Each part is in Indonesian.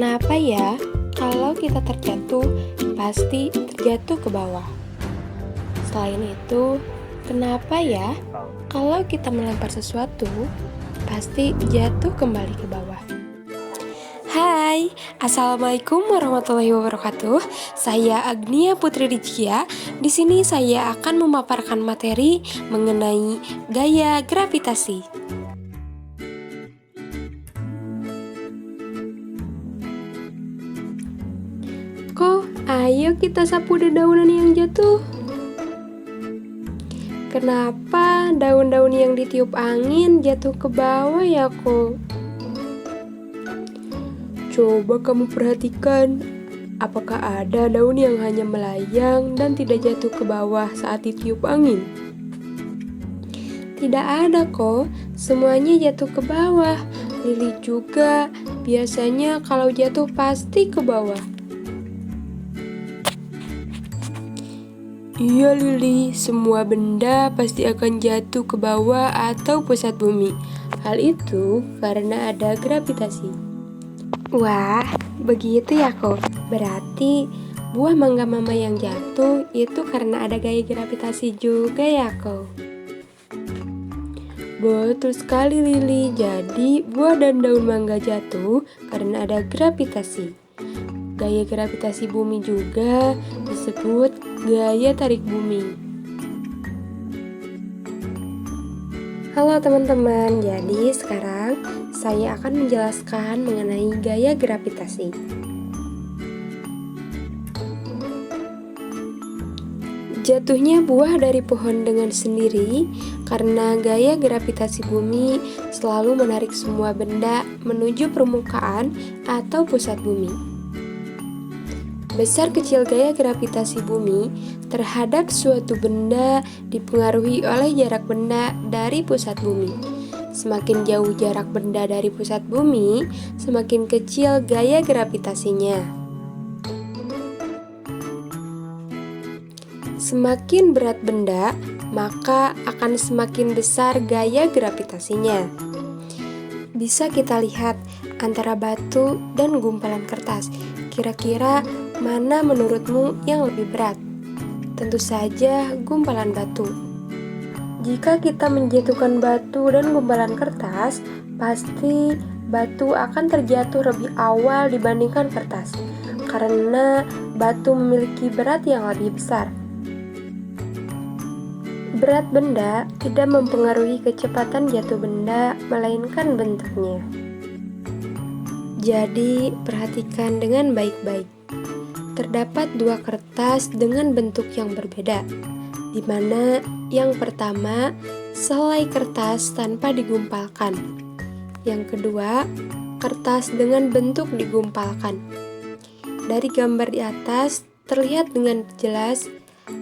Kenapa ya kalau kita terjatuh pasti terjatuh ke bawah? Selain itu, kenapa ya kalau kita melempar sesuatu pasti jatuh kembali ke bawah? Hai, Assalamualaikum warahmatullahi wabarakatuh. Saya Agnia Putri Rizkia. Di sini saya akan memaparkan materi mengenai gaya gravitasi. Ayo kita sapu dedaunan yang jatuh. Kenapa daun-daun yang ditiup angin jatuh ke bawah ya kok? Coba kamu perhatikan, apakah ada daun yang hanya melayang dan tidak jatuh ke bawah saat ditiup angin? Tidak ada kok, semuanya jatuh ke bawah. Lili juga, biasanya kalau jatuh pasti ke bawah. Iya Lili, semua benda pasti akan jatuh ke bawah atau pusat bumi. Hal itu karena ada gravitasi. Wah, begitu ya kok. Berarti buah mangga mama yang jatuh itu karena ada gaya gravitasi juga ya kok. Betul sekali Lili, jadi buah dan daun mangga jatuh karena ada gravitasi. Gaya gravitasi bumi juga disebut gaya tarik bumi. Halo teman-teman, jadi sekarang saya akan menjelaskan mengenai gaya gravitasi. Jatuhnya buah dari pohon dengan sendiri karena gaya gravitasi bumi selalu menarik semua benda menuju permukaan atau pusat bumi. Besar kecil gaya gravitasi bumi terhadap suatu benda dipengaruhi oleh jarak benda dari pusat bumi. Semakin jauh jarak benda dari pusat bumi, semakin kecil gaya gravitasinya. Semakin berat benda, maka akan semakin besar gaya gravitasinya. Bisa kita lihat antara batu dan gumpalan kertas. Kira-kira mana menurutmu yang lebih berat? Tentu saja gumpalan batu. Jika kita menjatuhkan batu dan gumpalan kertas, pasti batu akan terjatuh lebih awal dibandingkan kertas, karena batu memiliki berat yang lebih besar. Berat benda tidak mempengaruhi kecepatan jatuh benda, melainkan bentuknya. Jadi, perhatikan dengan baik-baik. Terdapat dua kertas dengan bentuk yang berbeda, di mana yang pertama selai kertas tanpa digumpalkan. Yang kedua, kertas dengan bentuk digumpalkan. Dari gambar di atas terlihat dengan jelas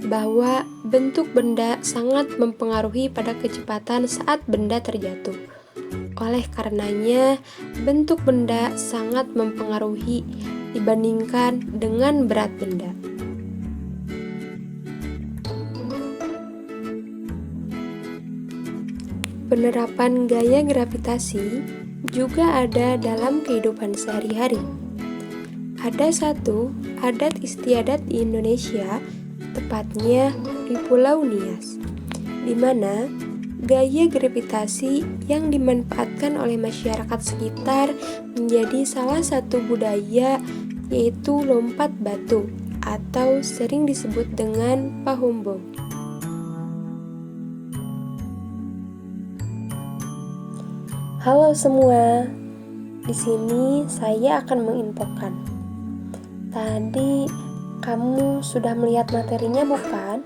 bahwa bentuk benda sangat mempengaruhi pada kecepatan saat benda terjatuh. Oleh karenanya, bentuk benda sangat mempengaruhi dibandingkan dengan berat benda. Penerapan gaya gravitasi juga ada dalam kehidupan sehari-hari. Ada satu adat istiadat di Indonesia, tepatnya di Pulau Nias, di mana gaya gravitasi yang dimanfaatkan oleh masyarakat sekitar menjadi salah satu budaya, yaitu lompat batu atau sering disebut dengan pahumbong. Halo semua, di sini saya akan menginfokan. Tadi kamu sudah melihat materinya bukan?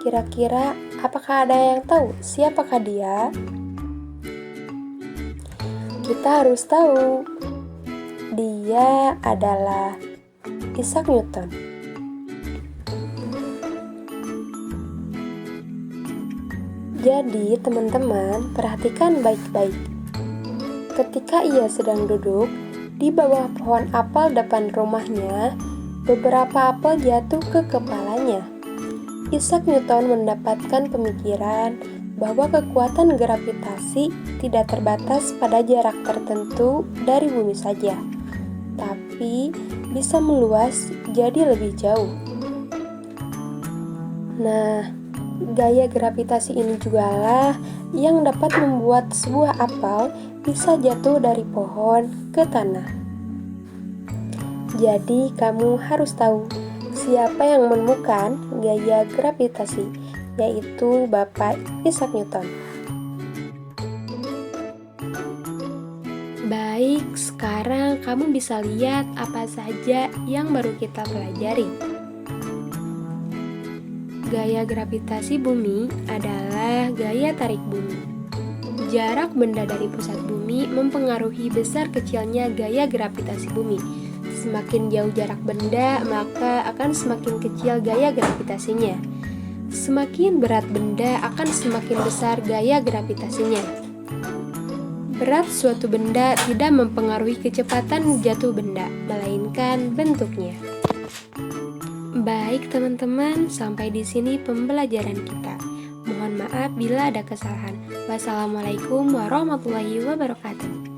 Kira-kira apakah ada yang tahu siapakah dia? Kita harus tahu. Dia adalah Isaac Newton. Jadi, teman-teman, perhatikan baik-baik. Ketika ia sedang duduk di bawah pohon apel depan rumahnya, beberapa apel jatuh ke kepalanya. Isaac Newton mendapatkan pemikiran bahwa kekuatan gravitasi tidak terbatas pada jarak tertentu dari bumi saja. tapi bisa meluas jadi lebih jauh. Nah, gaya gravitasi ini jugalah yang dapat membuat sebuah apel bisa jatuh dari pohon ke tanah. Jadi, kamu harus tahu siapa yang menemukan gaya gravitasi, yaitu Bapak Isaac Newton. Baik, sekarang kamu bisa lihat apa saja yang baru kita pelajari. Gaya gravitasi bumi adalah gaya tarik bumi. Jarak benda dari pusat bumi mempengaruhi besar kecilnya gaya gravitasi bumi. Semakin jauh jarak benda, maka akan semakin kecil gaya gravitasinya. Semakin berat benda, akan semakin besar gaya gravitasinya. Berat suatu benda tidak mempengaruhi kecepatan jatuh benda, melainkan bentuknya. Baik teman-teman, sampai di sini pembelajaran kita. Mohon maaf bila ada kesalahan. Wassalamualaikum warahmatullahi wabarakatuh.